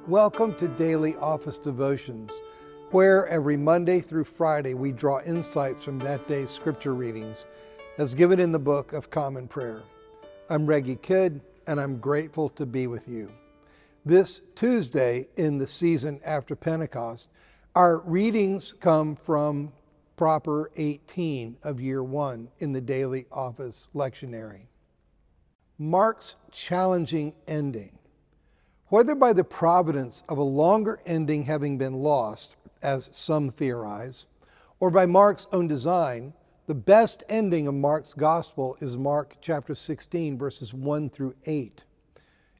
Welcome to Daily Office Devotions, where every Monday through Friday we draw insights from that day's scripture readings as given in the Book of Common Prayer. I'm Reggie Kidd, and I'm grateful to be with you. This Tuesday in the season after Pentecost, our readings come from Proper 18 of Year 1 in the Daily Office Lectionary. Mark's challenging ending. Whether by the providence of a longer ending having been lost, as some theorize, or by Mark's own design, the best ending of Mark's gospel is Mark chapter 16, verses 1 through 8.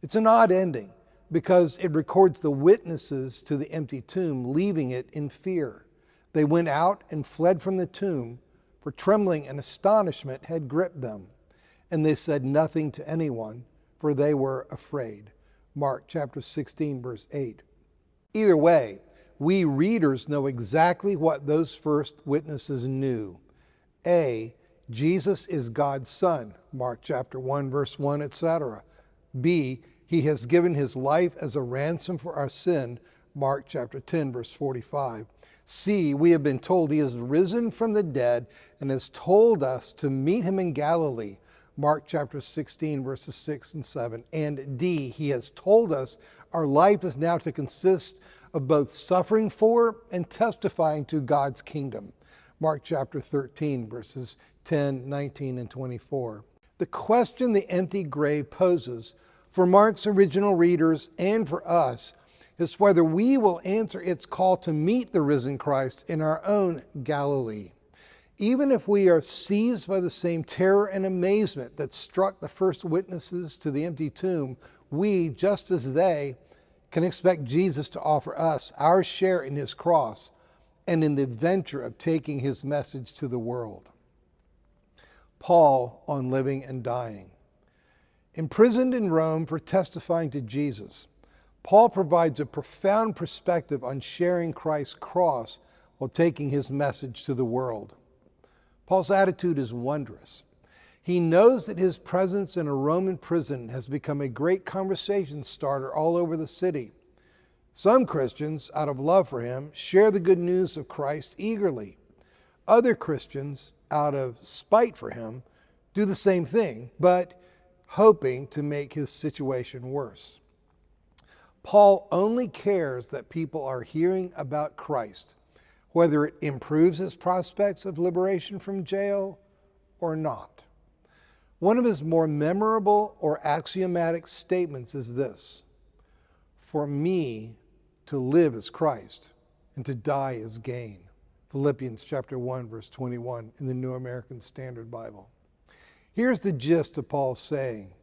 It's an odd ending because it records the witnesses to the empty tomb leaving it in fear. They went out and fled from the tomb, for trembling and astonishment had gripped them, and they said nothing to anyone, for they were afraid. Mark chapter 16, verse 8. Either way, we readers know exactly what those first witnesses knew. A, Jesus is God's Son, Mark chapter 1, verse 1, etc. B, He has given His life as a ransom for our sin, Mark chapter 10, verse 45. C, we have been told He is risen from the dead and has told us to meet Him in Galilee, Mark chapter 16, verses 6 and 7. And D, He has told us our life is now to consist of both suffering for and testifying to God's kingdom. Mark chapter 13, verses 10, 19, and 24. The question the empty grave poses for Mark's original readers and for us is whether we will answer its call to meet the risen Christ in our own Galilee. Even if we are seized by the same terror and amazement that struck the first witnesses to the empty tomb, we, just as they, can expect Jesus to offer us our share in His cross and in the venture of taking His message to the world. Paul on living and dying. Imprisoned in Rome for testifying to Jesus, Paul provides a profound perspective on sharing Christ's cross while taking His message to the world. Paul's attitude is wondrous. He knows that his presence in a Roman prison has become a great conversation starter all over the city. Some Christians, out of love for him, share the good news of Christ eagerly. Other Christians, out of spite for him, do the same thing, but hoping to make his situation worse. Paul only cares that people are hearing about Christ, whether it improves his prospects of liberation from jail or not. One of his more memorable or axiomatic statements is this: "For me, to live is Christ, and to die is gain." Philippians chapter 1, verse 21 in the New American Standard Bible. Here's the gist of Paul's saying: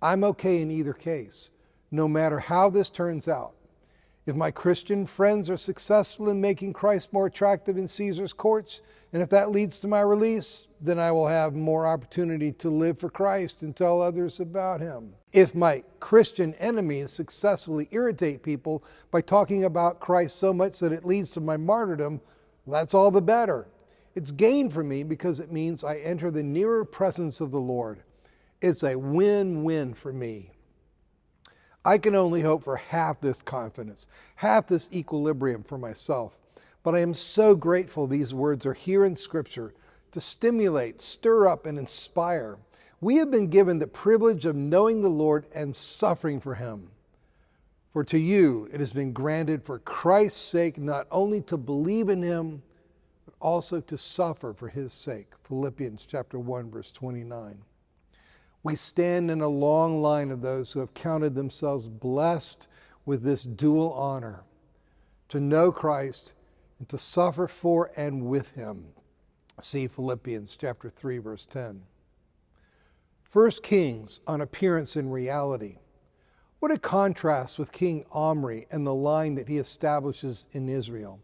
I'm okay in either case, no matter how this turns out. If my Christian friends are successful in making Christ more attractive in Caesar's courts, and if that leads to my release, then I will have more opportunity to live for Christ and tell others about Him. If my Christian enemies successfully irritate people by talking about Christ so much that it leads to my martyrdom, that's all the better. It's gain for me because it means I enter the nearer presence of the Lord. It's a win-win for me. I can only hope for half this confidence, half this equilibrium for myself. But I am so grateful these words are here in Scripture to stimulate, stir up, and inspire. We have been given the privilege of knowing the Lord and suffering for Him. For to you it has been granted for Christ's sake not only to believe in Him, but also to suffer for His sake. Philippians chapter 1, verse 29. We stand in a long line of those who have counted themselves blessed with this dual honor, to know Christ and to suffer for and with Him. See Philippians chapter 3, verse 10. 1 Kings on appearance and reality. What a contrast with King Omri and the line that he establishes in Israel.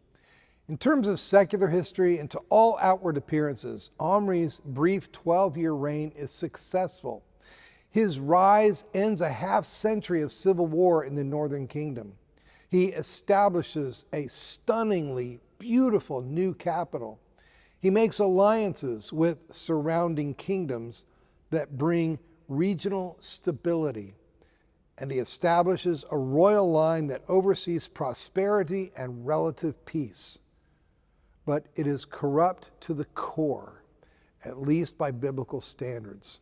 In terms of secular history and to all outward appearances, Omri's brief 12-year reign is successful. His rise ends a half-century of civil war in the northern kingdom. He establishes a stunningly beautiful new capital. He makes alliances with surrounding kingdoms that bring regional stability. and he establishes a royal line that oversees prosperity and relative peace. But it is corrupt to the core, at least by biblical standards.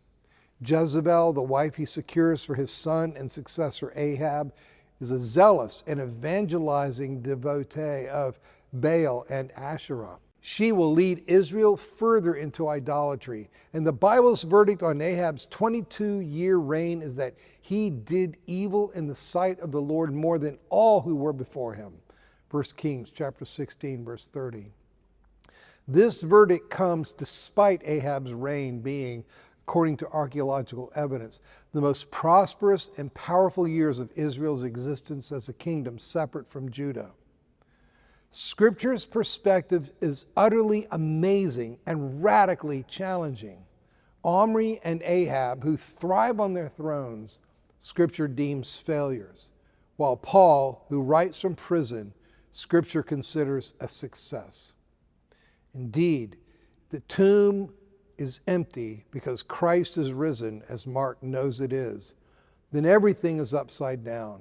Jezebel, the wife he secures for his son and successor Ahab, is a zealous and evangelizing devotee of Baal and Asherah. She will lead Israel further into idolatry. And the Bible's verdict on Ahab's 22-year reign is that he did evil in the sight of the Lord more than all who were before him. 1 Kings chapter 16, verse 30. This verdict comes despite Ahab's reign being, according to archaeological evidence, the most prosperous and powerful years of Israel's existence as a kingdom separate from Judah. Scripture's perspective is utterly amazing and radically challenging. Omri and Ahab, who thrive on their thrones, Scripture deems failures, while Paul, who writes from prison, Scripture considers a success. Indeed, the tomb is empty because Christ is risen, as Mark knows it is. Then everything is upside down.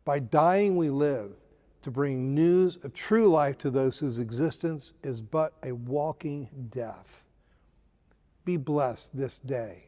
By dying we live, to bring news of true life to those whose existence is but a walking death. Be blessed this day.